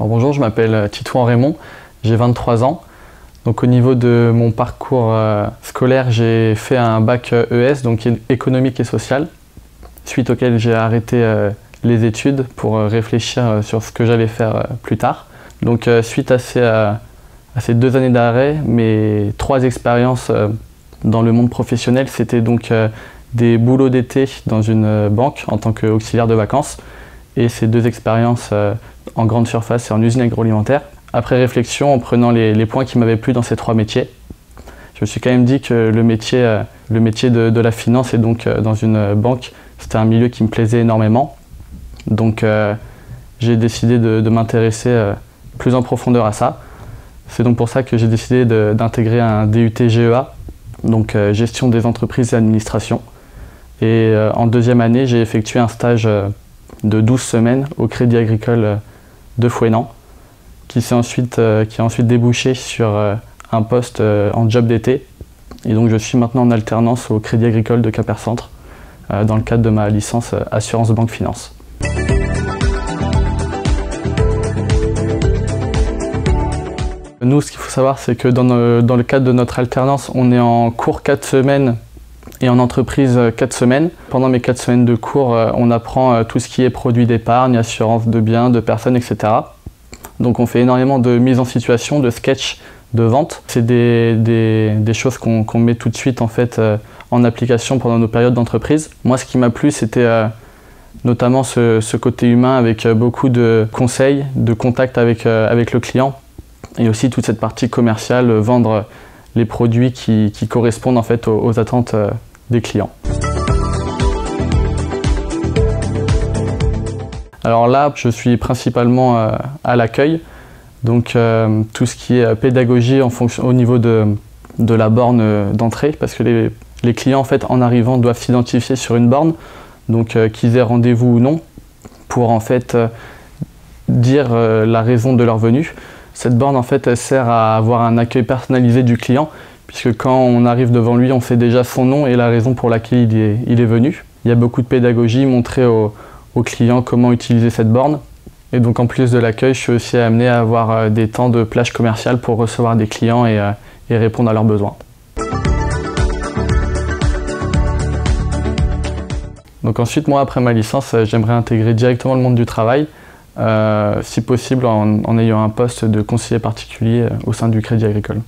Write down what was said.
Alors bonjour, je m'appelle Titouan Raymond, j'ai 23 ans. Donc au niveau de mon parcours scolaire, j'ai fait un bac ES, donc économique et social, suite auquel j'ai arrêté les études pour réfléchir sur ce que j'allais faire plus tard. Donc suite à ces 2 années d'arrêt, mes 3 expériences dans le monde professionnel, c'était donc des boulots d'été dans une banque en tant qu'auxiliaire de vacances et ces 2 expériences en grande surface et en usine agroalimentaire. Après réflexion, en prenant les points qui m'avaient plu dans ces 3 métiers, je me suis quand même dit que le métier de la finance et donc dans une banque, c'était un milieu qui me plaisait énormément. Donc j'ai décidé de m'intéresser plus en profondeur à ça. C'est donc pour ça que j'ai décidé d'intégrer un DUT GEA, donc gestion des entreprises et administration. Et en 2e année, j'ai effectué un stage de 12 semaines au Crédit Agricole de Fouesnant, qui a ensuite débouché sur un poste en job d'été. Et donc je suis maintenant en alternance au Crédit Agricole de Quimper-Centre dans le cadre de ma licence Assurance Banque Finance. Nous, ce qu'il faut savoir, c'est que dans le cadre de notre alternance, on est en cours 4 semaines et en entreprise 4 semaines. Pendant mes 4 semaines de cours, on apprend tout ce qui est produits d'épargne, assurance de biens, de personnes, etc. Donc on fait énormément de mise en situation, de sketch, de vente. C'est des choses qu'on met tout de suite en fait en application pendant nos périodes d'entreprise. Moi, ce qui m'a plu, c'était notamment ce côté humain avec beaucoup de conseils, de contact avec le client et aussi toute cette partie commerciale, vendre les produits qui correspondent en fait aux attentes des clients. Alors là, je suis principalement à l'accueil, donc tout ce qui est pédagogie au niveau de la borne d'entrée, parce que les clients en fait en arrivant doivent s'identifier sur une borne, donc qu'ils aient rendez-vous ou non, pour en fait dire la raison de leur venue. Cette borne en fait elle sert à avoir un accueil personnalisé du client, puisque quand on arrive devant lui, on sait déjà son nom et la raison pour laquelle il est venu. Il y a beaucoup de pédagogie, montrer aux clients comment utiliser cette borne. Et donc en plus de l'accueil, je suis aussi amené à avoir des temps de plage commerciale pour recevoir des clients et répondre à leurs besoins. Donc ensuite, moi, après ma licence, j'aimerais intégrer directement le monde du travail, si possible en ayant un poste de conseiller particulier au sein du Crédit Agricole.